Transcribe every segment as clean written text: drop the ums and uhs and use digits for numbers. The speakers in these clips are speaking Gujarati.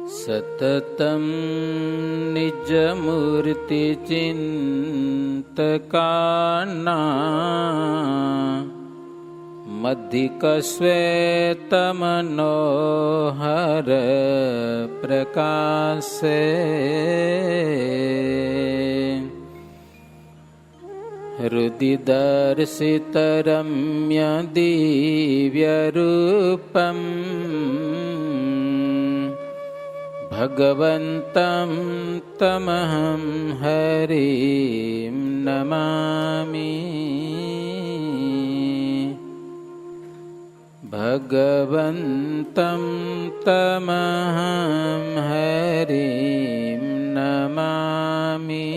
સતતં નિજમૂર્તિ ચિંતકાના મધિકસ્વેતમનોહર પ્રકાશે હૃદિ દર્શિત રમ્ય દિવ્ય રૂપમ ભગવન્તં તમહં હરિં નમામિ. ભગવન્તં તમહં હરિં નમામિ.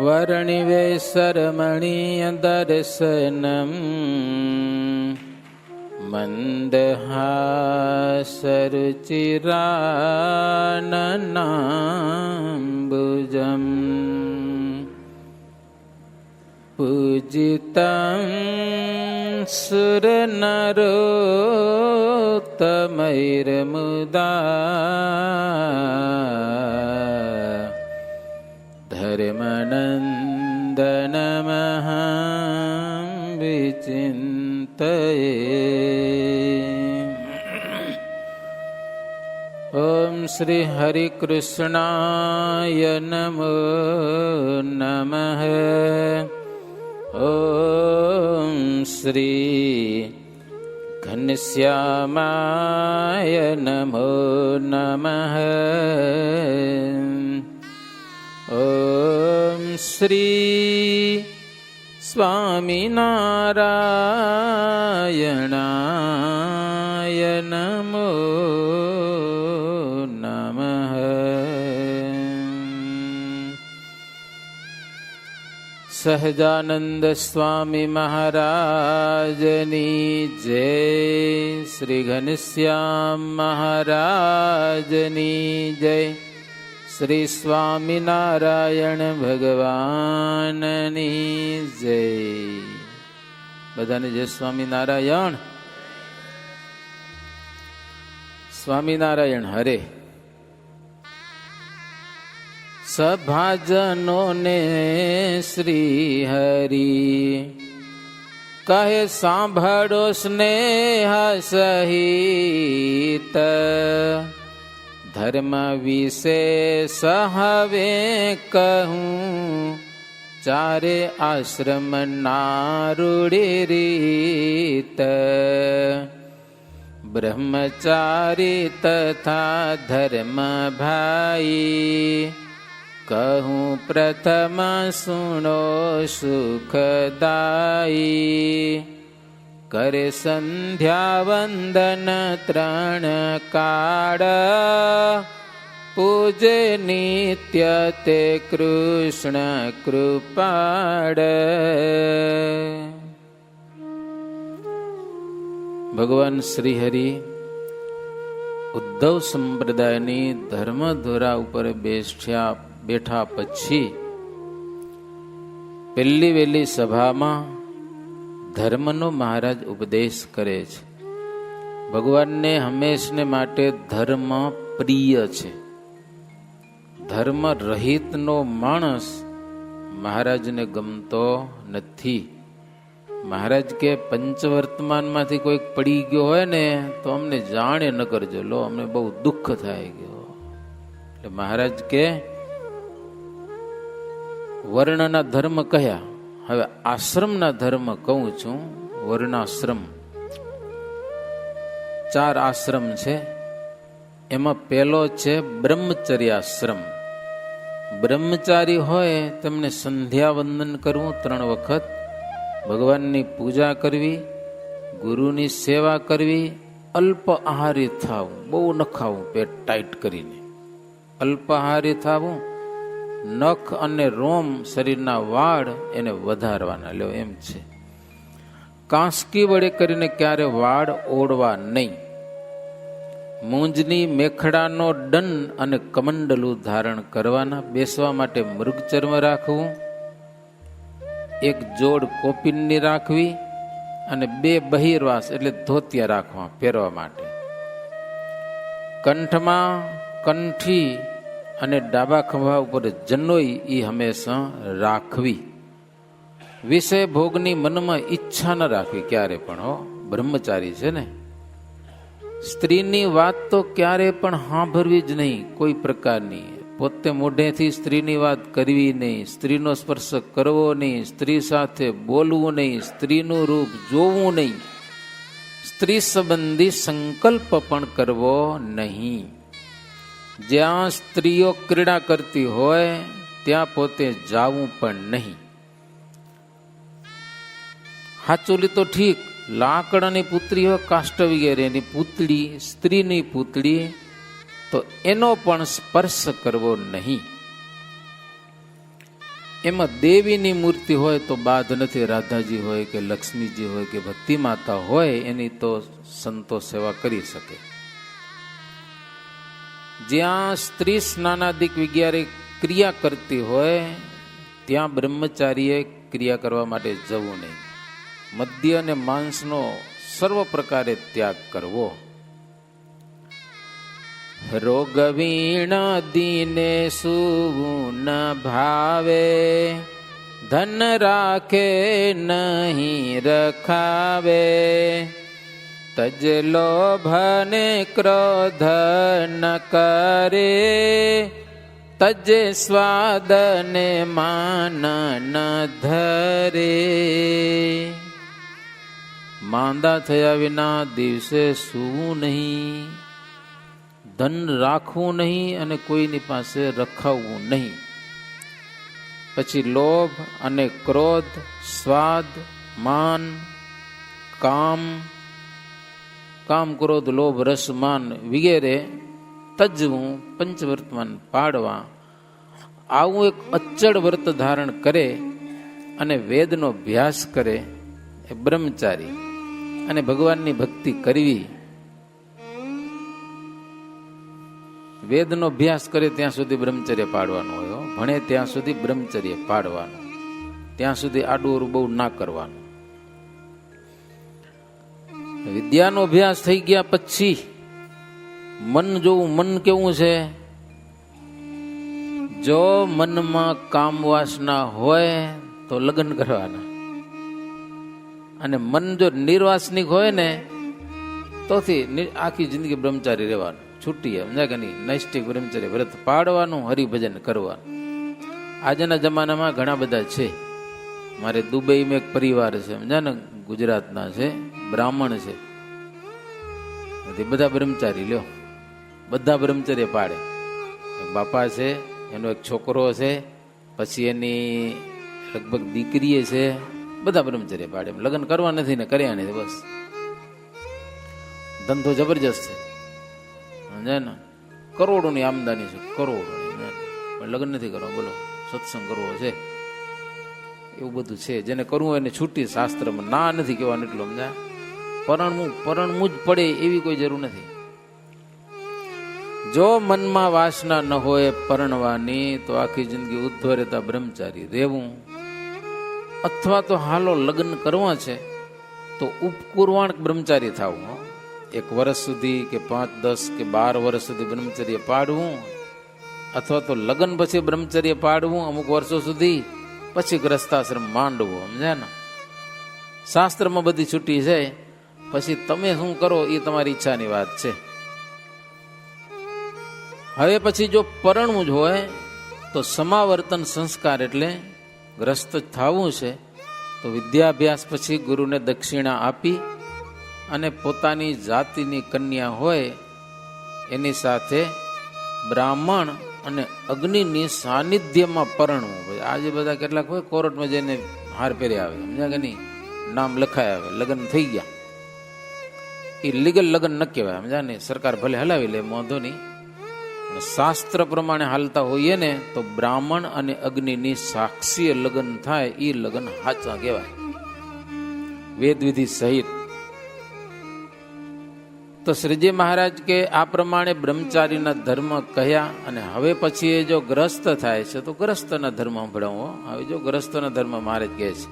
વર્ણિવેશરમણીય દર્શનમ મંદહાસરુચિરાનનાંબુજમ પૂજિતં સુરનરોત્તમૈર્મુદા ધર્મનંદનમહં વિચિંતયે. ઓમ શ્રી હરિકૃષ્ણાય નમો નમઃ. ઓમ શ્રી ઘનશ્યામાય નમો નમઃ. ઓમ શ્રી સ્વામિનારાયણાય નમો નમઃ. સહજાનંદ સ્વામી મહારાજની જય. શ્રી ઘનશ્યામ મહારાજની જય. શ્રી સ્વામિનારાયણ ભગવાનની જય. બધાને જય સ્વામિનારાયણ. સ્વામિનારાયણ હરે. સભાજનોને શ્રી હરિ કહે સાંભળો સ્નેહ સહિત ધર્મ વિશેષ હવે કહું ચારે આશ્રમ નારૂઢી રીત બ્રહ્મચારી તથા ધર્મ ભાઈ કહું પ્રથમ સુણો સુખદાયી કરે સંધ્યા વંદન ત્રણ કાળ પૂજે નિત્ય તે કૃષ્ણ કૃપાળ. ભગવાન શ્રી હરિ ઉદ્ધવ સંપ્રદાયની ધર્મધોરા ઉપર બેઠા પછી પહેલી વહેલી સભામાં ધર્મનો મહારાજ ઉપદેશ કરે છે. ભગવાનને હંમેશને માટે ધર્મ પ્રિય છે. ધર્મ રહિતનો માણસ મહારાજને ગમતો નથી. મહારાજ કે પંચવર્તમાનમાંથી કોઈક પડી ગયો હોય ને તો અમને જાણે ન કરજો, લો અમને બહુ દુઃખ થાય ગયો. એટલે મહારાજ કે વર્ણના ધર્મ કયા, હવે આશ્રમના ધર્મ કહું છું. વર્ણાશ્રમ 4 આશ્રમ છે. એમાં પહેલો છે બ્રહ્મચર્યાશ્રમ. બ્રહ્મચારી હોય તેમને સંધ્યા વંદન કરવું 3 વખત, ભગવાનની પૂજા કરવી, ગુરુની સેવા કરવી, અલ્પ આહારી થવું, બહુ ન ખાવું પેટ ટાઈટ કરીને, અલ્પ આહારી થવું, નખ અને રોમ શરીરના વાળ એને વધારવાના લ્યો એમ છે. કાંસકી વડે કરીને ક્યારે વાળ ઓળવા નહીં. મૂંજની મેખડાનો દંડ અને કમંડલું ધારણ કરવાના. બેસવા માટે મૃગચર્મ રાખવું, એક જોડ કોપીનની રાખવી, અને 2 બહિર્વાસ એટલે ધોતિયા રાખવા પહેરવા માટે. કંઠમાં કંઠી અને ડાબા ખભા ઉપર જનોઈ એ હંમેશા રાખવી. વિષય ભોગની મનમાં ઈચ્છા ન રાખવી ક્યારે પણ. બ્રહ્મચારી છે ને, સ્ત્રીની વાત તો ક્યારે પણ સાંભળવી જ નહીં કોઈ પ્રકારની. પોતે મોઢેથી સ્ત્રીની વાત કરવી નહીં, સ્ત્રીનો સ્પર્શ કરવો નહીં, સ્ત્રી સાથે બોલવું નહીં, સ્ત્રીનું રૂપ જોવું નહીં, સ્ત્રી સંબંધી સંકલ્પ પણ કરવો નહીં. જ્યાં સ્ત્રીઓ ક્રીડા કરતી હોય ત્યાં પોતે જાવું પણ નહીં. હાચોલી તો ઠીક, લાકડાની પુત્રી હોય કાષ્ટ વગેરેની પૂતળી, સ્ત્રીની પૂતળી, તો એનો પણ સ્પર્શ કરવો નહીં. એમાં દેવીની મૂર્તિ હોય તો બાદ નથી. રાધાજી હોય કે લક્ષ્મીજી હોય કે ભક્તિ માતા હોય એની તો સંતો સેવા કરી શકે. જ્યાં સ્ત્રી સ્નાનાદિક વગેરે ક્રિયા કરતી હોય ત્યાં બ્રહ્મચારીએ ક્રિયા કરવા માટે જવું નહીં. મદ્ય અને માંસનો સર્વ પ્રકારે ત્યાગ કરવો. રોગ વીણ દીને સુવું ન ભાવે, ધન રાખે નહીં રખાવે, તજ લોભ ને ક્રોધ ન કરે, તજ સ્વાદ ને માન ન ધરે. માંદા થયા વિના દિવસે સૂવું નહીં, ધન રાખવું નહીં અને કોઈની પાસે રખાવવું નહીં. પછી લોભ અને ક્રોધ, સ્વાદ, માન, કામ, ક્રોધ, લોભ, રસ, માન વગેરે તજવું, પંચવર્તમાન પાડવા. આવું એક અચળ વ્રત ધારણ કરે અને વેદનો અભ્યાસ કરે એ બ્રહ્મચારી. અને ભગવાનની ભક્તિ કરવી. વેદનો અભ્યાસ કરે ત્યાં સુધી બ્રહ્મચર્ય પાડવાનું હોય. ભણે ત્યાં સુધી બ્રહ્મચર્ય પાડવાનું, ત્યાં સુધી આડું બહુ ના કરવાનું. વિદ્યાનો અભ્યાસ થઈ ગયા પછી મન જોવું. મન કેવું છે? જો મનમાં કામ વાસના હોય તો લગ્ન કરવાના, અને મન જો નિર્વાસનિક હોય ને તોથી આખી જિંદગી બ્રહ્મચારી રહેવાનું. છૂટી સમજા કે નહીં? નૈષ્ઠિક બ્રહ્મચર્ય વ્રત પાડવાનું, હરિભજન કરવાનું. આજના જમાનામાં ઘણા બધા છે. મારે દુબઈમાં એક પરિવાર છે, સમજા ને, ગુજરાતના છે, બ્રાહ્મણ છે. બધા બ્રહ્મચારી લ્યો, બધા બ્રહ્મચર્ય પાડે. બાપા છે, એનો એક છોકરો છે, પછી એની લગભગ દીકરી છે, બધા બ્રહ્મચર્ય પાડે. લગ્ન કરવા નથી ને કર્યા નથી, બસ. ધંધો જબરજસ્ત છે, સમજે ને, કરોડોની આમદાની છે, કરોડોની. પણ લગ્ન નથી કરવા, બોલો, સત્સંગ કરવો છે, એવું બધું છે. જેને કરવું હોય એને છૂટી, શાસ્ત્રમાં ના નથી કહેવાનું એટલું, સમજા. પરણવું જ પડે એવી કોઈ જરૂર નથી. જો મનમાં વાસના ન હોય પરણવાની તો આખી જિંદગી ઉદ્ધવ રહેતા બ્રહ્મચારી રહેવું. અથવા તો હાલો લગ્ન કરવા છે તો ઉપકુર્વાણ બ્રહ્મચારી થવું. 1 વર્ષ સુધી કે 5, 10 કે 12 વર્ષ સુધી બ્રહ્મચર્ય પાડવું, અથવા તો લગ્ન પછી બ્રહ્મચર્ય પાડવું અમુક વર્ષો સુધી, પછી ગ્રસ્તાશ્રમ માંડવો, સમજ્યા ને. શાસ્ત્રમાં બધી છૂટી છે. પછી તમે શું કરો એ તમારી ઈચ્છાની વાત છે. હવે પછી જો પરણવું જ હોય તો સમાવર્તન સંસ્કાર એટલે ગ્રસ્ત થવું છે તો વિદ્યાભ્યાસ પછી ગુરુને દક્ષિણા આપી અને પોતાની જાતિની કન્યા હોય એની સાથે બ્રાહ્મણ અને અગ્નિની સાનિધ્યમાં પરણવું. આજે બધા કેટલાક હોય કોર્ટમાં જઈને હાર પહેર્યા આવે, સમજ્યા કે નહીં, નામ લખાય આવે, લગ્ન થઈ ગયા. એ લીગલ લગ્ન ન કહેવાય, સમજ્યા ને. સરકાર ભલે હલાવી લે, વાંધો નહીં. શાસ્ત્ર પ્રમાણે હાલતા હોઈએ ને તો બ્રાહ્મણ અને અગ્નિની સાક્ષી લગ્ન થાય, એ લગ્ન સાચા કહેવાય, વેદ વિધિ સહિત. તો શ્રીજી મહારાજ કે આ પ્રમાણે બ્રહ્મચારીના ધર્મ કહ્યા. અને હવે પછી એ જો ગ્રસ્ત થાય છે તો ગ્રસ્તના ધર્મ સંભળાવો. હવે જો ગ્રસ્તના ધર્મ મહારાજ કહે છે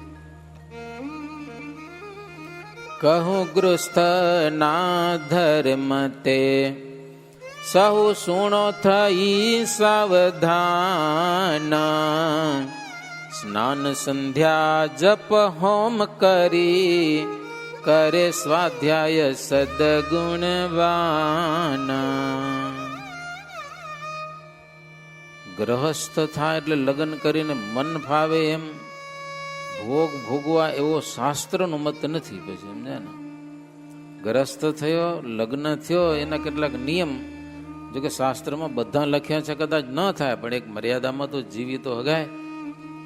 કહું ગૃહસ્થ ના ધર્મ તે સહુ સુણો થઈ સાવધાન સ્નાન સંધ્યા જપ હોમ કરી કરે સ્વાધ્યાય સદગુણવાન. ગ્રહસ્થ થાય એટલે લગ્ન કરીને મન ફાવે એમ ભોગ ભોગવા એવો શાસ્ત્રનો મત નથી. પછી સમજ્યા ને, ગ્રસ્થ થયો, લગ્ન થયો, એના કેટલાક નિયમ જો કે શાસ્ત્રમાં બધા લખ્યા છે, કદાચ ન થાય પણ એક મર્યાદામાં તો જીવી તો હગાય.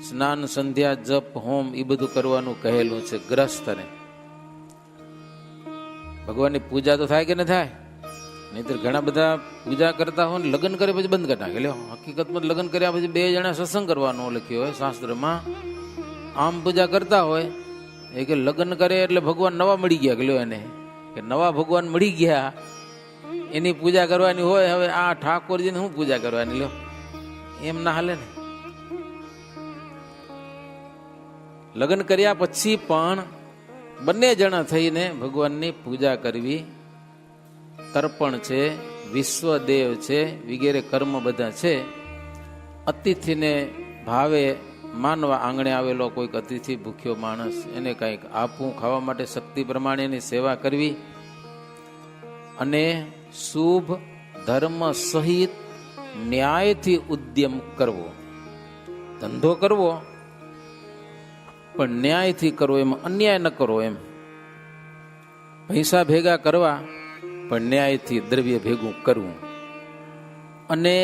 સ્નાન સંધ્યા જપ હોમ એ બધું કરવાનું કહેલું છે ગ્રસ્તને. ભગવાનની પૂજા તો થાય કે ન થાય? નહીતર ઘણા બધા પૂજા કરતા હોય ને લગ્ન કરે પછી બંધ કરી નાખે. લ્યો, હકીકતમાં લગ્ન કર્યા પછી 2 જણા સત્સંગ કરવાનો લખ્યો હોય શાસ્ત્રમાં. આમ પૂજા કરતા હોય એ કે લગ્ન કરે એટલે ભગવાન નવા મળી ગયા. કે લ્યો એને કે નવા ભગવાન મળી ગયા એની પૂજા કરવાની હોય. હવે આ ઠાકોરજીને શું પૂજા કરવાની? લ્યો, એમ ના હાલે ને. લગ્ન કર્યા પછી પણ બંને જણા થઈને ભગવાનની પૂજા કરવી. તર્પણ છે, વિશ્વદેવ છે, વગેરે કર્મ બધા છે. અતિથિને ભાવે માનવા, આંગણે આવેલો કોઈક અતિથિ ભૂખ્યો માણસ એને કંઈક આપવું, ખાવા માટે શક્તિ પ્રમાણે એની સેવા કરવી અને શુભ ધર્મ સહિત ન્યાયથી ઉદ્યમ કરવો. ધંધો કરવો પણ ન્યાયથી કરવો, એમાં અન્યાય ન કરવો. એમ પૈસા ભેગા કરવા પણ ન્યાયથી દ્રવ્ય ભેગું કરવું. અને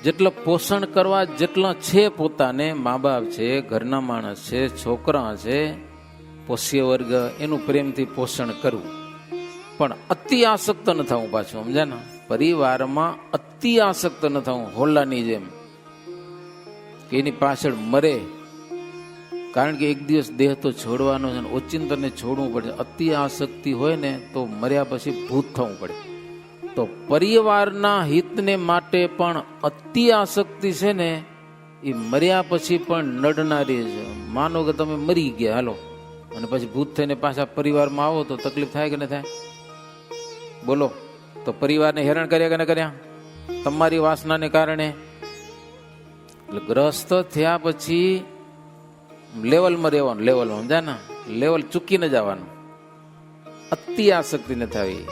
જેટલો પોષણ કરવા જેટલો છે પોતાને, મા બાપ છે, ઘરના માણસ છે, છોકરા છે, પોષ્ય વર્ગ, એનું પ્રેમથી પોષણ કરવું. પણ અતિ આસક્ત ન થવું. પાછું સમજ્યા ને, પરિવારમાં અતિ આસક્ત ન થવું. હોલ્લાની જેમ કે એની પાછળ મરે, કારણ કે એક દિવસ દેહ તો છોડવાનો છે, ઓચિંતને છોડવું પડે. અતિ આસક્તિ હોય ને તો મર્યા પછી ભૂત થવું પડે. તો પરિવારના હિતને માટે પણ અતિ આસક્તિ છે ને એ મર્યા પછી પણ નડનારી છે. માનો કે તમે મરી ગયા હાલો અને પછી ભૂત થઈને પાછા પરિવારમાં આવો તો તકલીફ થાય કે ન થાય? બોલો. તો પરિવારને હેરાન કર્યા કે ન કર્યા? તમારી વાસનાને કારણે. એટલે ગ્રસ્ત થયા પછી લેવલમાં રહેવાનું. લેવલમાં સમજા ને, લેવલ ચૂકીને જવાનું. અતિ આસક્તિ ન થવી.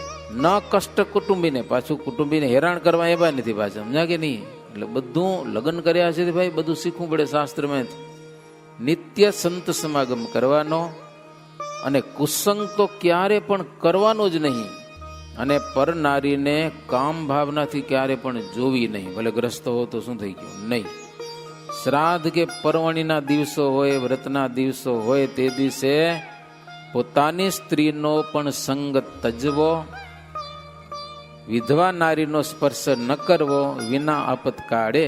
ન કષ્ટ કુટુંબીને, પાછું કુટુંબીને હેરાન કરવા એવા નથી પાછા. સમજ્યા કે નહીં? એટલે બધું લગ્ન કર્યા છે ભાઈ બધું શીખવું પડે શાસ્ત્રમાં. નિત્ય સંત સમાગમ કરવાનો અને કુસંગ તો ક્યારે પણ કરવાનો જ નહીં. અને પર નારીને કામ ભાવનાથી ક્યારે પણ જોવી નહીં. ભલે ગ્રસ્ત હો તો શું થઈ ગયું? નહીં. શ્રાદ્ધ કે પરવણીના દિવસો હોય, વ્રતના દિવસો હોય, તે દિવસે પોતાની સ્ત્રીનો પણ સંગ તજવો, વિધવા નારીનો સ્પર્શ ન કરવો વિના આપતકાળે.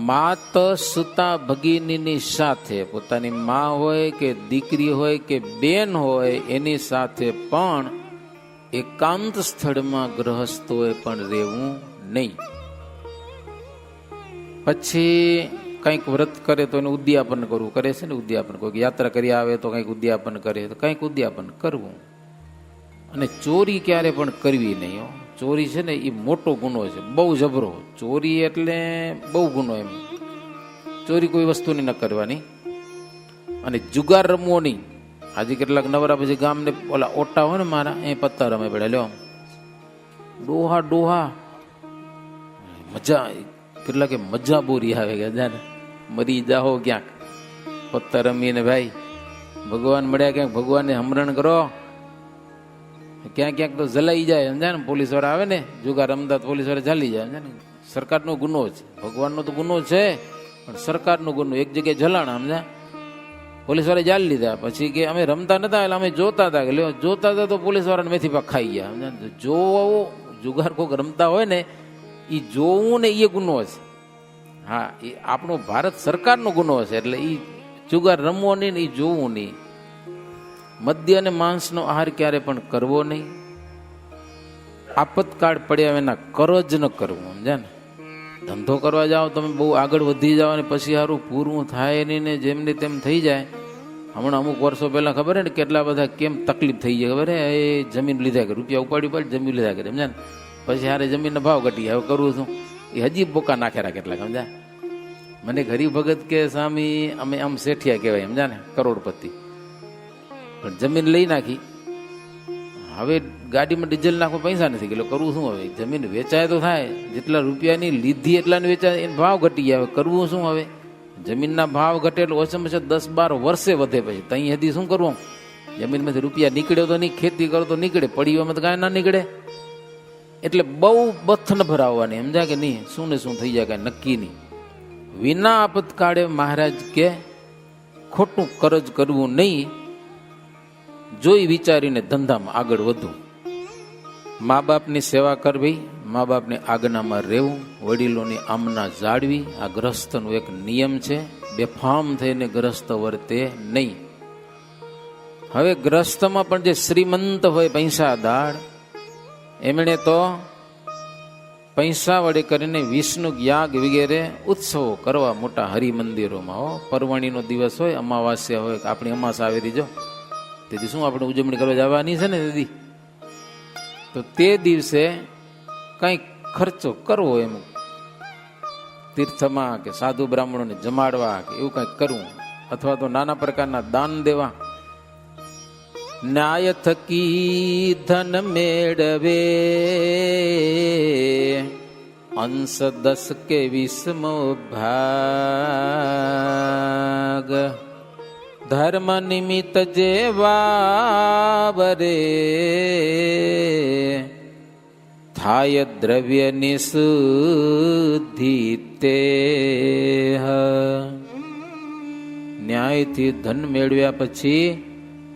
માત સુતા ભગિનીની સાથે, પોતાની મા હોય કે દીકરી હોય કે બેન હોય એની સાથે પણ એકાંત સ્થળમાં ગ્રહસ્થોએ પણ રહેવું નહીં. પછી કંઈક વ્રત કરે તો એને ઉદ્યાપન કરવું. કરે છે ને ઉદ્યાપન. કોઈક યાત્રા કરી આવે તો કંઈક ઉદ્યાપન કરે તો કંઈક ઉદ્યાપન કરવું. અને ચોરી ક્યારે પણ કરવી નહીં. ચોરી છે ને એ મોટો ગુનો છે, બહુ જબરો. ચોરી એટલે બહુ ગુનો. એમ ચોરી કોઈ વસ્તુની ન કરવાની. અને જુગાર રમવો નહીં. આજે કેટલાક નવરા પછી ગામને ઓલા ઓટા હોય ને મારા, એ પત્તા રમે પડે. લ્યો, ડોહા ડોહા મજા. કેટલાકે મજા બોરી આવે કે જાને મરી જાઓ ક્યાંક પત્તા રમીને. ભાઈ ભગવાન મળ્યા, ક્યાંક ભગવાનને હમરણ કરો. ક્યાંક ક્યાંક તો જલાઈ જાય. સમજા ને, પોલીસ વાળા આવે ને જુગાર રમતા, પોલીસ વાળા ચાલી જાય. સમજા ને, સરકારનો ગુનો છે. ભગવાનનો તો ગુનો છે પણ સરકારનો ગુનો. એક જગ્યાએ જલાણા, સમજા, પોલીસ વાળા જાળી લીધા. પછી કે અમે રમતા નતા એટલે અમે જોતા હતા. કે લ્યો, જોતા હતા તો પોલીસ વાળાને મેથી પાક ખાઈ ગયા. સમજા, જો જુગાર કોઈક રમતા હોય ને એ જોવું ને એ ગુનો છે. હા, એ આપણો ભારત સરકારનો ગુનો છે. એટલે એ જુગાર રમવો નહીં ને એ જોવું નહીં. મદ્ય અને માંસનો આહાર ક્યારે પણ કરવો નહીં. આપતકાળ પડ્યા વિના કરજ ન કરવું. સમજ્યા ને? ધંધો કરવા જાઓ તમે, બહુ આગળ વધી જાઓ અને પછી સારું પૂરું થાય નહીં ને જેમને તેમ થઈ જાય હમણાં અમુક વર્ષો પહેલા ખબર હે ને કેટલા બધા કેમ તકલીફ થઈ ગઈ ખબર હે, એ જમીન લીધા કરે, રૂપિયા ઉપાડી જમીન લીધા કરે, સમજ્યા ને? પછી હારે જમીનનો ભાવ ઘટી, હવે કરવું શું? એ હજી બોકા નાખેલા કેટલાક, સમજ્યા? મને ગરીબ ભગત કે સ્વામી અમે આમ શેઠિયા કહેવાય, સમજ્યા ને, કરોડપતિ, પણ જમીન લઈ નાખી, હવે ગાડીમાં ડીઝલ નાખવા પૈસા નથી, એટલે કરવું શું હવે? જમીન વેચાય તો થાય, જેટલા રૂપિયાની લીધી એટલાને વેચાય, એને ભાવ ઘટી ગયા, હવે કરવું શું? હવે જમીનના ભાવ ઘટે એટલે ઓછામાં ઓછા 10-12 વર્ષે વધે, પછી તઈ હજી શું કરવું? જમીનમાંથી રૂપિયા નીકળ્યો તો નહીં, ખેતી કરો તો નીકળે, પડીઓમાં તો કાંઈ ના નીકળે. એટલે બહુ બથન ભરાવવાની, સમજા કે નહીં? શું ને શું થઈ જાય કાંઈ નક્કી નહીં. વિના આપતકાળે મહારાજ કે ખોટું કરજ કરવું નહીં, જોઈ વિચારીને ધંધામાં આગળ વધવું. મા બાપની સેવા કરવી, મા બાપની આજ્ઞામાં રહેવું, વડીલોની આમના જાળવી, આ ગ્રસ્તનો એક નિયમ છે. બેફામ થઈને ગ્રસ્ત વર્તે નહીં. હવે ગ્રસ્તમાં પણ જે શ્રીમંત હોય, પૈસાદાર, એમણે તો પૈસા વડે કરીને વિષ્ણુ યાગ વગેરે ઉત્સવો કરવા મોટા હરિમંદિરોમાં. પરવણીનો દિવસ હોય, અમાવાસ્યા હોય, આપણી અમાસ આવી દીજો, તેથી શું આપણે ઉજવણી કરવા જવાની છે ને દીદી, તો તે દિવસે કંઈક ખર્ચો કરવો, એમ તીર્થમાં કે સાધુ બ્રાહ્મણોને જમાડવા કે એવું કંઈક કરવું, અથવા તો નાના પ્રકારના દાન દેવા. ન્યાય થકી ધન મેળવે, અંશ 10 કે 20મો ભાગ, ધર્મ નિમિત્ત જે વાવરે, થાય દ્રવ્યની શુદ્ધિ તે. ન્યાયથી ધન મેળવ્યા પછી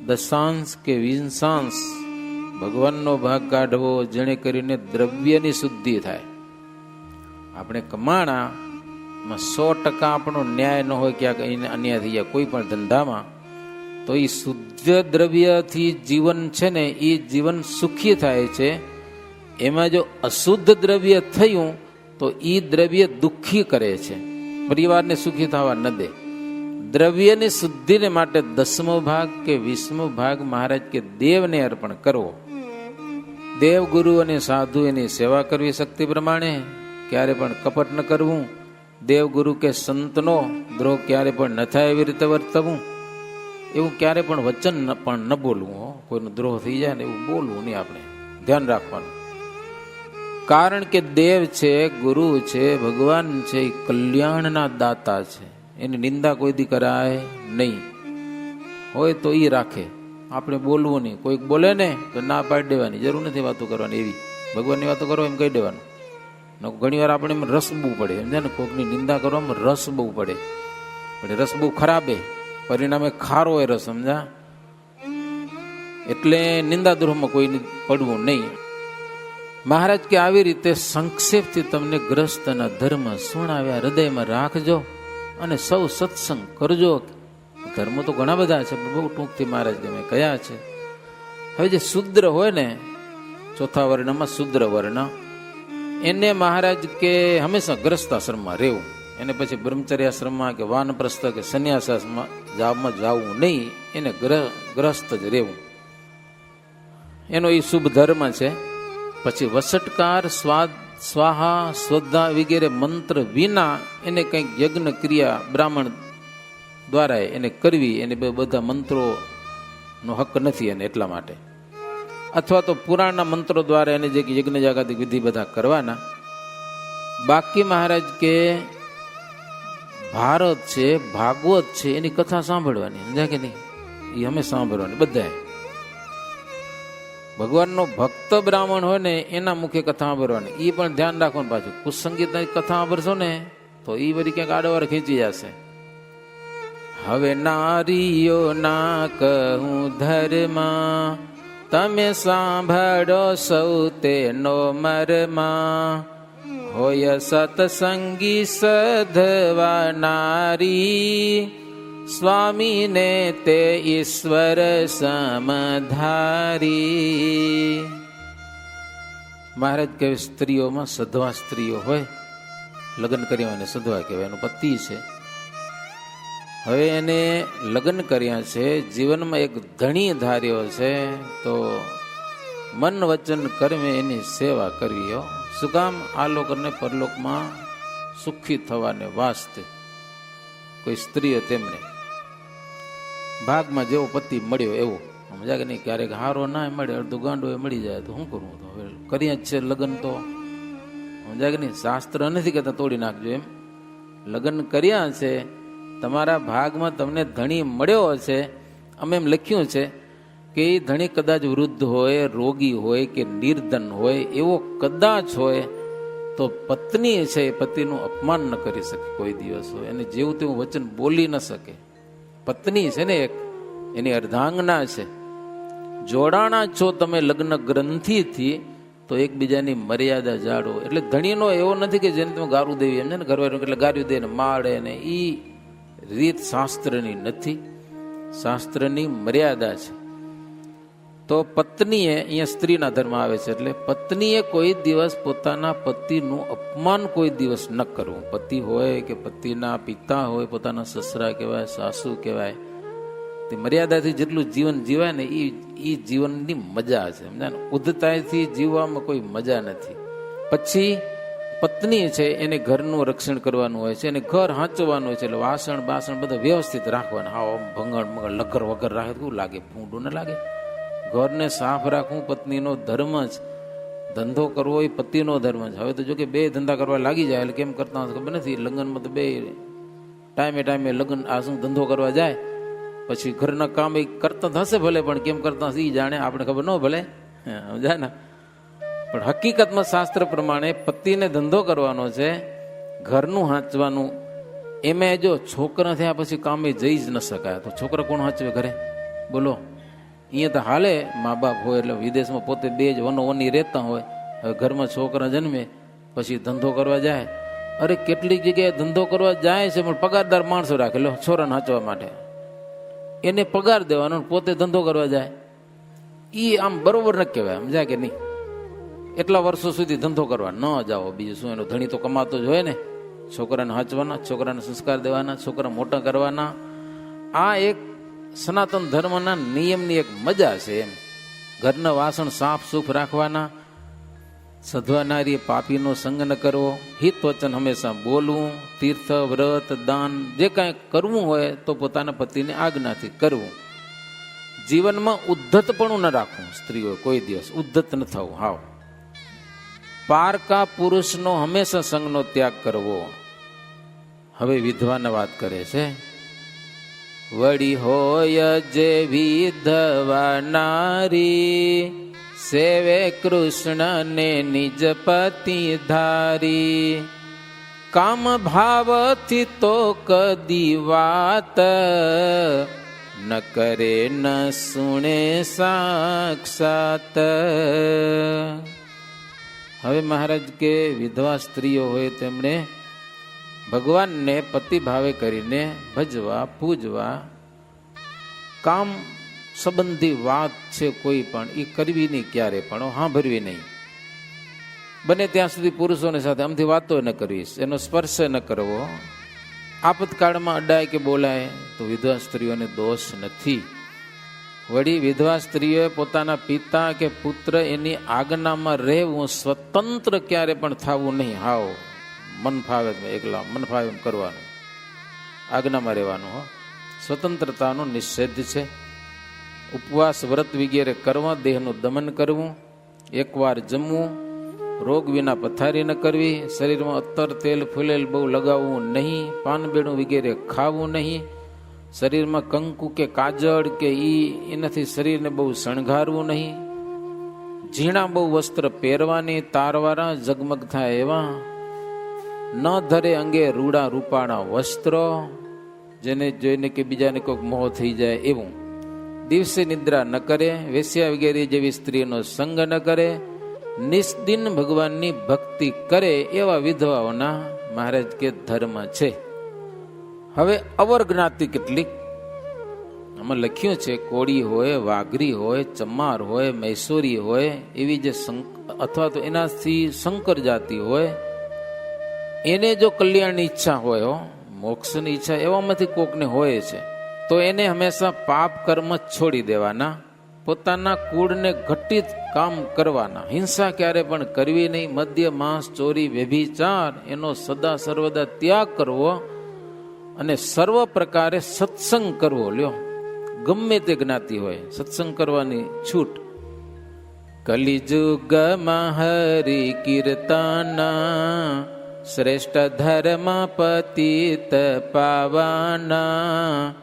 દશાંશ કે વિંશાંશ ભગવાનનો ભાગ કાઢવો, જેને કરીને દ્રવ્યની શુદ્ધિ થાય. આપણે કમાણામાં 100% આપણો ન્યાય ન હોય, ક્યાંક અન્યાય થઈ જાય કોઈ પણ ધંધામાં, તો એ શુદ્ધ દ્રવ્યથી જીવન છે ને એ જીવન સુખી થાય છે. એમાં જો અશુદ્ધ દ્રવ્ય થયું તો એ દ્રવ્ય દુઃખી કરે છે, પરિવારને સુખી થવા ન દે. દ્રવ્યની શુદ્ધિને માટે 10મો ભાગ કે 20મો ભાગ મહારાજ કે દેવને અર્પણ કરવો. દેવ, ગુરુ અને સાધુ એની સેવા કરવી શક્તિ પ્રમાણે, ક્યારે પણ કપટ ન કરવું. દેવ, ગુરુ કે સંતનો દ્રોહ ક્યારે પણ ન થાય એવી રીતે વર્તવું. એવું ક્યારે પણ વચન પણ ન બોલવું. કોઈનો દ્રોહ થઈ જાય ને એવું બોલવું નહીં, આપણે ધ્યાન રાખવાનું. કારણ કે દેવ છે, ગુરુ છે, ભગવાન છે, એ કલ્યાણના દાતા છે. એની નિંદા કોઈ દી કરાય નહીં. હોય તો એ રાખે, આપણે બોલવું નહીં. કોઈક બોલે ને તો ના પાડી દેવાની, જરૂર નથી વાતો કરવાની. એવી ભગવાનની વાતો કરો એમ કહી દેવાનું. ઘણી વાર આપણે એમ રસ બહુ પડે, સમજે ને, કોઈકની નિંદા કરવામાં રસ બહુ પડે, પણ રસ બહુ ખરાબે, પરિણામે ખારો હોય રસ, સમજા? એટલે નિંદા દ્રોહમાં કોઈને પડવું નહીં. મહારાજ કે આવી રીતે સંક્ષેપથી તમને ગ્રસ્તના ધર્મ સુણાવ્યા, હૃદયમાં રાખજો અને સૌ સત્સંગ કરજો. ધર્મ તો ઘણા બધા છે, પણ બહુ ટૂંકથી મહારાજ કે મેં કયા છે. હવે જે શુદ્ર હોય ને, ચોથા વર્ણમાં શુદ્ર વર્ણ, એને મહારાજ કે હંમેશા ગ્રસ્ત આશ્રમમાં રહેવું. એને પછી બ્રહ્મચર્ય આશ્રમમાં કે વાનપ્રસ્થ કે સંન્યાસ આશ્રમમાં જવું નહીં. એને ગ્રસ્ત જ રહેવું, એનો એ શુભ ધર્મ છે. પછી વસટકાર, સ્વાહા, શ્રદ્ધા વગેરે મંત્ર વિના એને કંઈક યજ્ઞ ક્રિયા બ્રાહ્મણ દ્વારા એને કરવી, એને બધા મંત્રોનો હક નથી એને, એટલા માટે. અથવા તો પુરાણના મંત્રો દ્વારા એને જે યજ્ઞ જાગાદિક વિધિ બધા કરવાના. બાકી મહારાજ કે ભારત છે, ભાગવત છે, એની કથા સાંભળવાની, સમજ્યા કે નહીં? એ અમે સાંભળવાની બધાએ. ભગવાનનો ભક્ત બ્રાહ્મણ હોય ને એના મુખે કથા સાંભળવાની. એ પણ ધ્યાન રાખવાનું. પાછું કુસંગીતની કથા સાંભળશો ને તો એ બધી ક્યાંક આડોવાર ખેંચી જશે. હવે નારીઓ ના કહું ધર્મા, તમે સાંભળો સૌ તેનો મરમા. હોય સતસંગી સધવા નારી, સ્વામીને તે ઈશ્વર સમધારી. મહારાજ કહે સ્ત્રીઓમાં સધવા સ્ત્રીઓ હોય, લગ્ન કર્યાને સધવા કહેવાય, એનો પતિ છે. હવે એને લગ્ન કર્યા છે, જીવનમાં એક ધણી ધાર્યો છે, તો મન વચન કર્મે એની સેવા કરવી હો. શું કામ? આ લોક અને પરલોકમાં સુખી થવાને વાસ્તે. કોઈ સ્ત્રીઓ તેમને ભાગમાં જેવો પતિ મળ્યો એવો, સમજા કે નહીં? ક્યારેક હારો ના મળે, અડધું ગાંડો એ મળી જાય તો શું કરવું? તો હવે કર્યા જ છે લગ્ન, તો સમજા કે નહીં? શાસ્ત્ર નથી કહેતા તોડી નાખજો એમ. લગ્ન કર્યા છે, તમારા ભાગમાં તમને ધણી મળ્યો હશે. અમે એમ લખ્યું છે કે એ ધણી કદાચ વૃદ્ધ હોય, રોગી હોય કે નિર્ધન હોય, એવો કદાચ હોય તો પત્ની છે એ પતિનું અપમાન ન કરી શકે કોઈ દિવસ. હોય એને જેવું તેવું વચન બોલી ન શકે. પત્ની છે ને એક, એની અર્ધાંગના છે. જોડાણા છો તમે લગ્ન ગ્રંથિથી, તો એકબીજાની મર્યાદા જાળવો. એટલે ધણીનો એવો નથી કે જેને તમે ગારું દેવી, એમ છે ને, ઘરવાળો એટલે ગારું દે ને માળે ને, એ રીત શાસ્ત્રની નથી. શાસ્ત્રની મર્યાદા છે. તો પત્નીએ, અહીંયા સ્ત્રીના ધર્મ આવે છે, એટલે પત્નીએ કોઈ દિવસ પોતાના પતિનું અપમાન કોઈ દિવસ ન કરવું. પતિ હોય કે પતિના પિતા હોય, પોતાના સસરા કહેવાય, સાસુ કહેવાય, તે મર્યાદાથી જેટલું જીવન જીવાય ને એ જીવનની મજા છે. સમજાય? ઉદ્ધતાથી જીવવામાં કોઈ મજા નથી. પછી પત્ની છે એને ઘરનું રક્ષણ કરવાનું હોય છે, એને ઘર હાંચવાનું હોય છે. એટલે વાસણ બાસણ બધા વ્યવસ્થિત રાખવાના. હા, ભંગણ મગણ લગર વગર રાખે કેવું લાગે? ભૂંડું ન લાગે? ઘરને સાફ રાખવું પત્નીનો ધર્મ જ. ધંધો કરવો એ પતિનો ધર્મ છે. હવે તો જો કે બે ધંધા કરવા લાગી જાય, એટલે કેમ કરતા ખબર નથી. લગ્નમાં તો બે ટાઈમે લગ્ન આ શું ધંધો કરવા જાય, પછી ઘરના કામ એ કરતા થશે ભલે, પણ કેમ કરતા હશે એ જાણે, આપણે ખબર ન ભલે. સમજાય ને? પણ હકીકતમાં શાસ્ત્ર પ્રમાણે પતિને ધંધો કરવાનો છે, ઘરનું હાંચવાનું. એમાં જો છોકરા થયા પછી કામે જઈ જ ન શકાય, તો છોકરા કોણ હાંચવે ઘરે? બોલો. અહીંયા તો હાલે, મા બાપ હોય, એટલે વિદેશમાં પોતે બે જ વનોવની રહેતા હોય. હવે ઘરમાં છોકરા જન્મે પછી ધંધો કરવા જાય. અરે કેટલીક જગ્યાએ ધંધો કરવા જાય છે, પણ પગારદાર માણસો રાખેલો છોરાને હાંચવા માટે. એને પગાર દેવાનો, પોતે ધંધો કરવા જાય. એ આમ બરોબર ન કહેવાય. સમજાય કે નહીં? એટલા વર્ષો સુધી ધંધો કરવા ન જાઓ. બીજું શું? એનો ધણી તો કમાતો જ હોય ને. છોકરાને હાંચવાના, છોકરાને સંસ્કાર દેવાના, છોકરા મોટા કરવાના. આ એક સનાતન ધર્મના નિયમની એક મજા છે એમ. ઘરના વાસણ સાફ સુફ રાખવાના. સધવાનારી પાપીનો સંગ ન કરવો. હિત વચન હંમેશા બોલવું. તીર્થ, વ્રત, દાન જે કાંઈ કરવું હોય તો પોતાના પતિની આજ્ઞાથી કરવું. જીવનમાં ઉદ્ધતપણું ન રાખવું. સ્ત્રીઓ કોઈ દિવસ ઉદ્ધત ન થવું. હાવ પારકા પુરુષનો હંમેશા સંગનો ત્યાગ કરવો. હવે વિધવાના વાત કરે છે. વળી હોય જે વિધવા નારી, સેવે કૃષ્ણને નિજ પતિ ધારી. કામ ભાવથી તો કદી વાત, ન કરે ન સુણે સાક્ષાત. હવે મહારાજ કે વિધવા સ્ત્રીઓ હોય તેમણે ભગવાનને પતિ ભાવે કરીને ભજવા, પૂજવા. કામ સંબંધી વાત છે કોઈ પણ એ કરવી નહીં, ક્યારે પણ સાંભળવી નહીં. બને ત્યાં સુધી પુરુષોની સાથે આમથી વાતો ન કરવી, એનો સ્પર્શ ન કરવો. આપતકાળમાં અડાય કે બોલાય તો વિધવા સ્ત્રીઓને દોષ નથી. વળી વિધવા સ્ત્રીઓએ પોતાના પિતા કે પુત્ર એની આજ્ઞામાં રહેવું, સ્વતંત્ર ક્યારે પણ થવું નહીં. હાવ મન ફાવે એકલા મન ફાવે એમ કરવાનું, આજ્ઞામાં રહેવાનું. હો, સ્વતંત્રતાનો નિષેધ છે. ઉપવાસ, વ્રત વગેરે કરવા, દેહનું દમન કરવું, એકવાર જમવું, રોગ વિના પથારી ન કરવી, શરીરમાં અત્તર, તેલ, ફૂલેલ બહુ લગાવવું નહીં, પાનબેડું વગેરે ખાવું નહીં, શરીરમાં કંકુ કે કાજળ કે એનાથી શરીરને બહુ શણગારવું નહીં, ઝીણા બહુ વસ્ત્ર પહેરવાની, તારવાળા ઝગમગ થાય એવા, ન ધરે અંગે રૂડા રૂપાળા વસ્ત્રો, જેને જોઈને કે બીજાને કોઈક મોહ થઈ જાય એવું. દિવસે નિદ્રા ન કરે, વેશ્યા વગેરે જેવી સ્ત્રીનો સંગ ન કરે, નિસ્દિન ભગવાનની ભક્તિ કરે એવા વિધવાઓના મહારાજ કે ધર્મ છે. હવે અવર જ્ઞાતિ કેટલીક આમાં લખ્યું છે. કોળી હોય, વાઘરી હોય, ચમાર હોય, મૈસૂરી હોય, એવી જે અથવા તો એનાથી શંકર જાતિ હોય, એને જો કલ્યાણની ઈચ્છા હોય, મોક્ષની ઈચ્છા એવામાંથી કોકને હોય છે, તો એને હંમેશા પાપ કર્મ જ છોડી દેવાના, પોતાના કુળને ઘટિત કામ કરવાના, હિંસા ક્યારે પણ કરવી નહીં, મદ્ય માંસ ચોરી વ્યભિચાર એનો સદા સર્વદા ત્યાગ કરવો અને સર્વ પ્રકારે સત્સંગ કરવો. લ્યો, ગમે તે જ્ઞાતિ હોય સત્સંગ કરવાની છૂટ. કલિજુગમાં હરિ કીર્તન શ્રેષ્ઠ ધર્મ પતિત પાવાના,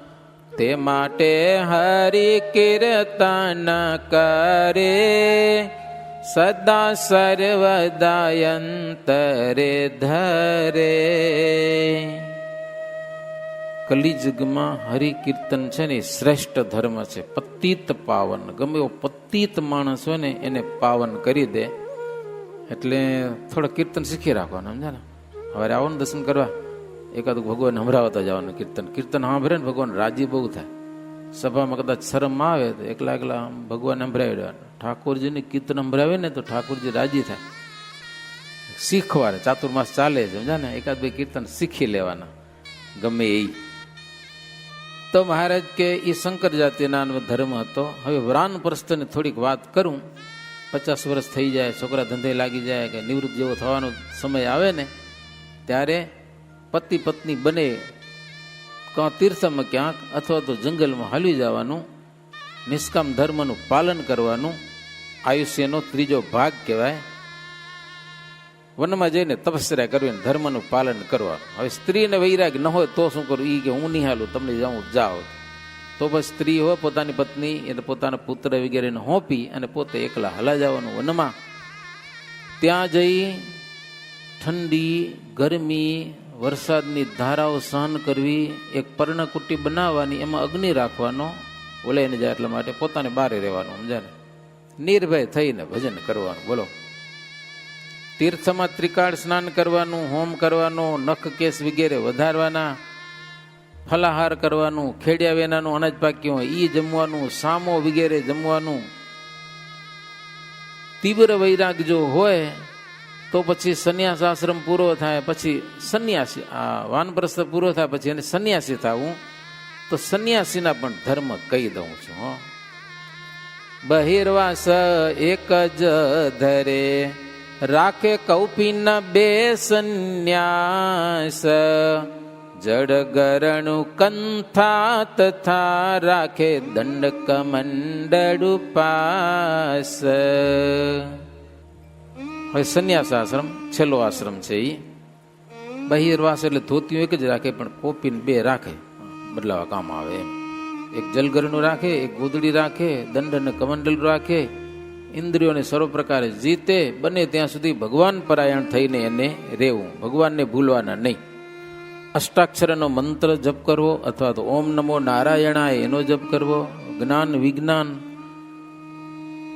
તે માટે હરિ કીર્તન કરે સદા સર્વદાયંતરે ધરે. કલિયુગમાં હરિ કીર્તન છે ને શ્રેષ્ઠ ધર્મ છે, પતિત પાવન. ગમે એવો પતિત માણસ હોય ને એને પાવન કરી દે. એટલે થોડા કીર્તન શીખી રાખવાનું, સમજ્યા ને. હવે આવો ને દર્શન કરવા, એકાદું ભગવાન સંભળાવતા જવાનું કીર્તન. કીર્તન સાંભળે ને ભગવાન રાજી બહુ થાય. સભામાં કદાચ શરમ આવે તો એકલા એકલા ભગવાન સંભળાવી દેવાના. ઠાકોરજીને કીર્તન સંભળાવે ને તો ઠાકોરજી રાજી થાય. શીખવા ચાતુર્માસ ચાલે છે, સમજ્યા ને. એકાદ બે કીર્તન શીખી લેવાના ગમે એ. તો મહારાજ કે એ શંકર જાતિના ધર્મ હતો. હવે વાનપ્રસ્થની થોડીક વાત કરું. 50 વર્ષ થઈ જાય, છોકરા ધંધે લાગી જાય કે નિવૃત્ત જેવો થવાનો સમય આવે ને ત્યારે પતિ પત્ની બને કાં તીર્થમાં ક્યાંક અથવા તો જંગલમાં હાલી જવાનું. નિષ્કામ ધર્મનું પાલન કરવાનું. આયુષ્યનો 3જો ભાગ કહેવાય. વનમાં જઈને તપસ્યા કરવી, ધર્મનું પાલન કરવાનું. હવે સ્ત્રીને વૈરાગ ન હોય તો શું કરવું? એ કે હું નહીં હાલું, તમને જાઉં જાઓ. તો બસ સ્ત્રી હોય પોતાની પત્ની એટલે પોતાના પુત્ર વગેરેને હોંપી અને પોતે એકલા હલા જવાનું વનમાં. ત્યાં જઈ ઠંડી ગરમી વરસાદની ધારાઓ સહન કરવી. એક પર્ણકુટી બનાવવાની, એમાં અગ્નિ રાખવાનો, ઓલાઈને જાય એટલા માટે પોતાને બહાર રહેવાનું, સમજાય ને. નિર્ભય થઈને ભજન કરવાનું. બોલો, તીર્થમાં ત્રિકાળ સ્નાન કરવાનું, હોમ કરવાનો, નખ કેસ વગેરે વધારવાના, ફલાહાર કરવાનું, ખેડિયા વેનાનું અનાજ પાક્યું હોય એ જમવાનું, સામો વગેરે જમવાનું. તીવ્ર વૈરાગ જો હોય તો પછી સંન્યાસ આશ્રમ પૂરો થાય પછી સંન્યાસી, વાનપ્રસ્થ પૂરો થાય પછી એને સંન્યાસી થવું. તો સંન્યાસીના પણ ધર્મ કહી દઉં છું. બહિર્વાસ એક જ ધરે રાખે કૌપીના 2 સંન્યાસ, જડ ગરણું કંથા તથા રાખે દંડક મંડળ પાસ. હવે સંન્યાસ આશ્રમ છેલ્લો આશ્રમ છે. એ બહિર્વાસ એટલે ધોતિયું એક જ રાખે પણ કોપીન 2 રાખે, બદલાવા કામ આવે એમ. એક જલગરણું રાખે, એક ગોદડી રાખે, દંડ અને કમંડલ રાખે. ઇન્દ્રિયોને સર્વ પ્રકારે જીતે, બને ત્યાં સુધી ભગવાન પરાયણ થઈને એને રહેવું, ભગવાનને ભૂલવાના નહીં. અષ્ટાક્ષરનો મંત્ર જપ કરવો અથવા તો ઓમ નમો નારાયણાય એનો જપ કરવો. જ્ઞાન વિજ્ઞાન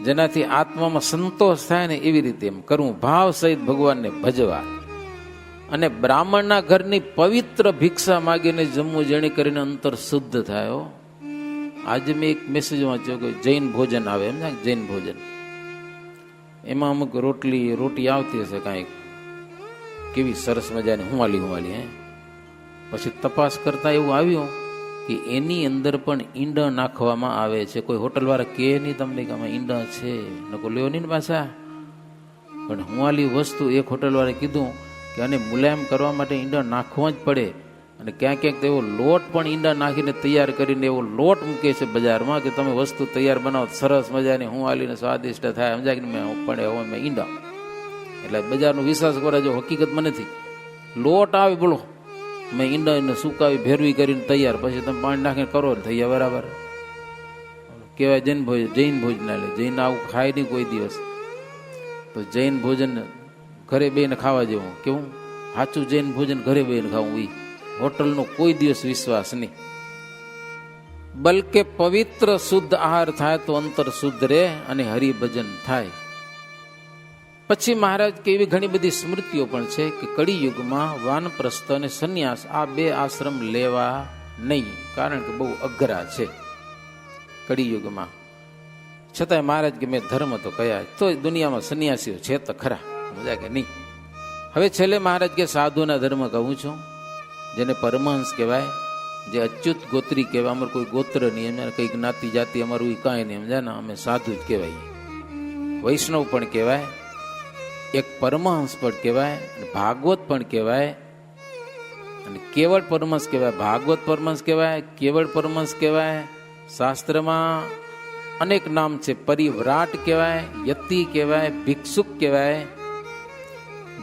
જેનાથી આત્મામાં સંતોષ થાય ને એવી રીતે એમ કરવું. ભાવ સહિત ભગવાનને ભજવા. અને બ્રાહ્મણના ઘરની પવિત્ર ભિક્ષા માગીને જમવું, જેને કરીને અંતર શુદ્ધ થાય. આજે મેં એક મેસેજ વાંચ્યો કે જૈન ભોજન આવે, એમ જૈન ભોજન. એમાં અમુક રોટી આવતી હશે કાંઈક કેવી સરસ મજાની હુંવાલી. પછી તપાસ કરતા એવું આવ્યું કે એની અંદર પણ ઈંડા નાખવામાં આવે છે. કોઈ હોટલવાળા કહે નહીં તમને કે આમાં ઈંડા છે, નકો લ્યો નહીં ને પાછા. પણ હુંવાલી વસ્તુ એક હોટલવાળાએ કીધું કે આને મુલાયમ કરવા માટે ઈંડા નાખવા જ પડે. અને ક્યાંક ક્યાંક તો એવો લોટ પણ ઈંડા નાખીને તૈયાર કરીને એવો લોટ મૂકે છે બજારમાં કે તમે વસ્તુ તૈયાર બનાવો સરસ મજાની હુંવાલીને સ્વાદિષ્ટ થાય, સમજાય કે પણ એમાં ઈંડા. એટલે બજારનો વિશ્વાસ કરે જો હકીકતમાં નથી. લોટ આવે બોલો, મેં ઈંડાને સુકાવી ભેરવી કરીને તૈયાર, પછી તમે પાણી નાખીને કરો ને થઈ બરાબર. કહેવાય જૈન ભોજન લે. જૈન આવું ખાય નહીં કોઈ દિવસ. તો જૈન ભોજન ઘરે બેને ખાવા જેવું. કેવું સાચું જૈન ભોજન ઘરે બેને ખાવું. એ હોટલનો કોઈ દિવસ વિશ્વાસ નહીં. બલકે પવિત્ર શુદ્ધ આહાર થાય તો અંતર શુદ્ધ રહે અને હરિભજન થાય. પછી મહારાજ કે એવી ઘણી બધી સ્મૃતિઓ પણ છે કે કળિયુગમાં વાનપ્રસ્થ અને સંન્યાસ આ 2 આશ્રમ લેવા નહીં, કારણ કે બહુ અઘરા છે કળિયુગમાં. છતાંય મહારાજ કે મેં ધર્મ તો કયા, તો દુનિયામાં સંન્યાસીઓ છે તો ખરા, મજા કે નહીં. હવે છેલ્લે મહારાજ કે સાધુના ધર્મ કહું છું. જેને પરમહંસ કહેવાય, જે અચ્યુત ગોત્રી કહેવાય. અમારે કોઈ ગોત્ર નહીં, એમ કઈ જ્ઞાતિ જાતિ અમારું એ કાંઈ નહીં, સમજ્યા ને, અમે સાધુ જ કહેવાય. વૈષ્ણવ પણ કહેવાય, એક પરમહંસ પણ કહેવાય, ભાગવત પણ કહેવાય, અને કેવળ પરમહંસ કહેવાય. ભાગવત પરમહંસ કહેવાય, કેવળ પરમહંસ કહેવાય. શાસ્ત્રમાં અનેક નામ છે. પરિવ્રાટ કહેવાય, યતિ કહેવાય, ભિક્ષુક કહેવાય.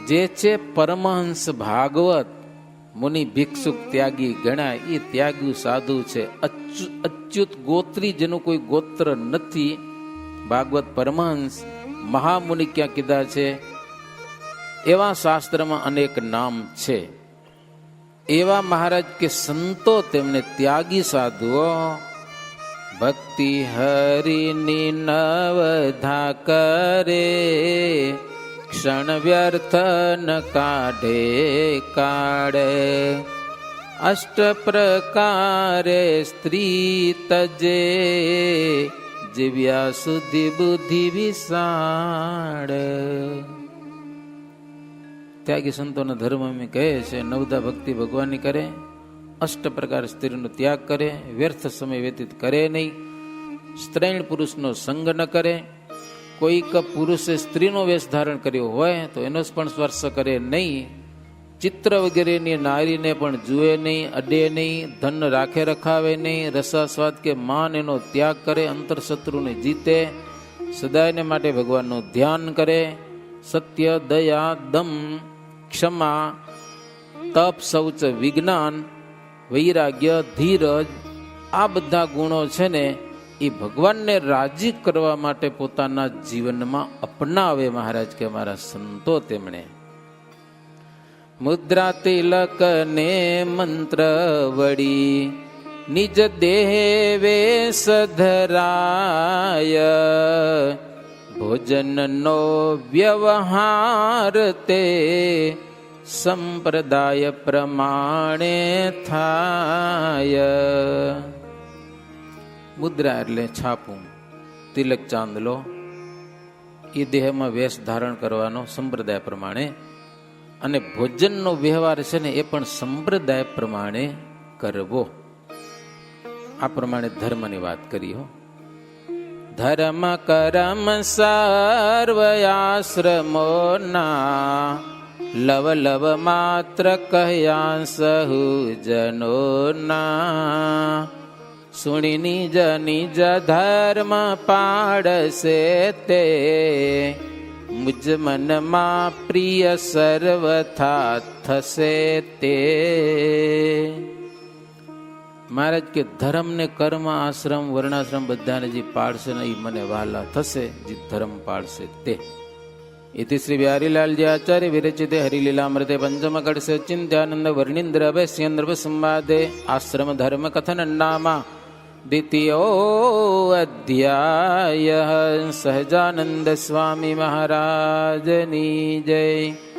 જે છે પરમહંસ ભાગવત મુનિ ભિક્ષુક ત્યાગી ગણાય, એ ત્યાગી સાધુ છે. અચ્યુત ગોત્રી જેનું કોઈ ગોત્ર નથી, ભાગવત પરમહંસ મહામુનિ ક્યાં કીધા છે, એવા શાસ્ત્રમાં અનેક નામ છે. એવા મહારાજ કે સંતો તેમને ત્યાગી સાધુઓ ભક્તિ હરિની નવધા કરે, ક્ષણ વ્યર્થ ન કાઢે કાઢે. અષ્ટ પ્રકારે સ્ત્રી તજે, જીવ્યા સુધી બુદ્ધિ વિસાડ. ત્યાગી સંતોના ધર્મ એમ કહે છે, નવધા ભક્તિ ભગવાનની કરે, અષ્ટ પ્રકાર સ્ત્રીનો ત્યાગ કરે, વ્યર્થ સમય વ્યતીત કરે નહીં, સ્ત્રૈણ પુરુષનો સંગ ન કરે. કોઈક પુરુષે સ્ત્રીનો વેશ ધારણ કર્યો હોય તો એનો પણ સ્પર્શ કરે નહીં. ચિત્ર વગેરેની નારીને પણ જુએ નહીં, અડે નહીં, ધન રાખે રખાવે નહીં, રસાસ્વાદ કે માન એનો ત્યાગ કરે, અંતર શત્રુને જીતે, સદાયને માટે ભગવાનનું ધ્યાન કરે. સત્ય, દયા, દમ, ક્ષમા, તપ, શૌચ, વિજ્ઞાન, વૈરાગ્ય, ધીરજ, આ બધા ગુણો છે ને એ ભગવાનને રાજી કરવા માટે પોતાના જીવનમાં અપનાવે. મહારાજ કે અમારા સંતો તેમણે મુદ્રા તિલક ને મંત્ર વળી નિજ દેહ વેશ ધરાય, ભોજનનો વ્યવહાર તે સંપ્રદાય પ્રમાણે થાય. મુદ્રા એટલે છાપું, તિલક ચાંદલો, એ દેહમાં વેશ ધારણ કરવાનો સંપ્રદાય પ્રમાણે, અને ભોજનનો વ્યવહાર છે ને એ પણ સંપ્રદાય પ્રમાણે કરવો. આ પ્રમાણે ધર્મની વાત કરી હો. ધર્મ કરમ સર્વયાશ્રમોના, લવ લવ માત્ર કહ્યા સહુ જનોના. સુણી નિજ નિજ ધર્મ પાડશે તે, મુજ મનમાં પ્રિય સર્વથા થશે તે. મહારાજ કે ધર્મ ને કર્મ, આશ્રમ, વર્ણાશ્રમ બધાને જે પાળશે ને એ મને વહાલા થશે, જે ધર્મ પાળશે તે. इति श्री बिहारीलाल जी आचार्य विरचिते हरिलीलामृते पंचमकड़ से चिंत्यानंद वर्णींद्र अभयस्येन्द्र संवादे आश्रम धर्म कथन नामा द्वितीयो अध्याय. सहजानंद स्वामी महाराज नी जय.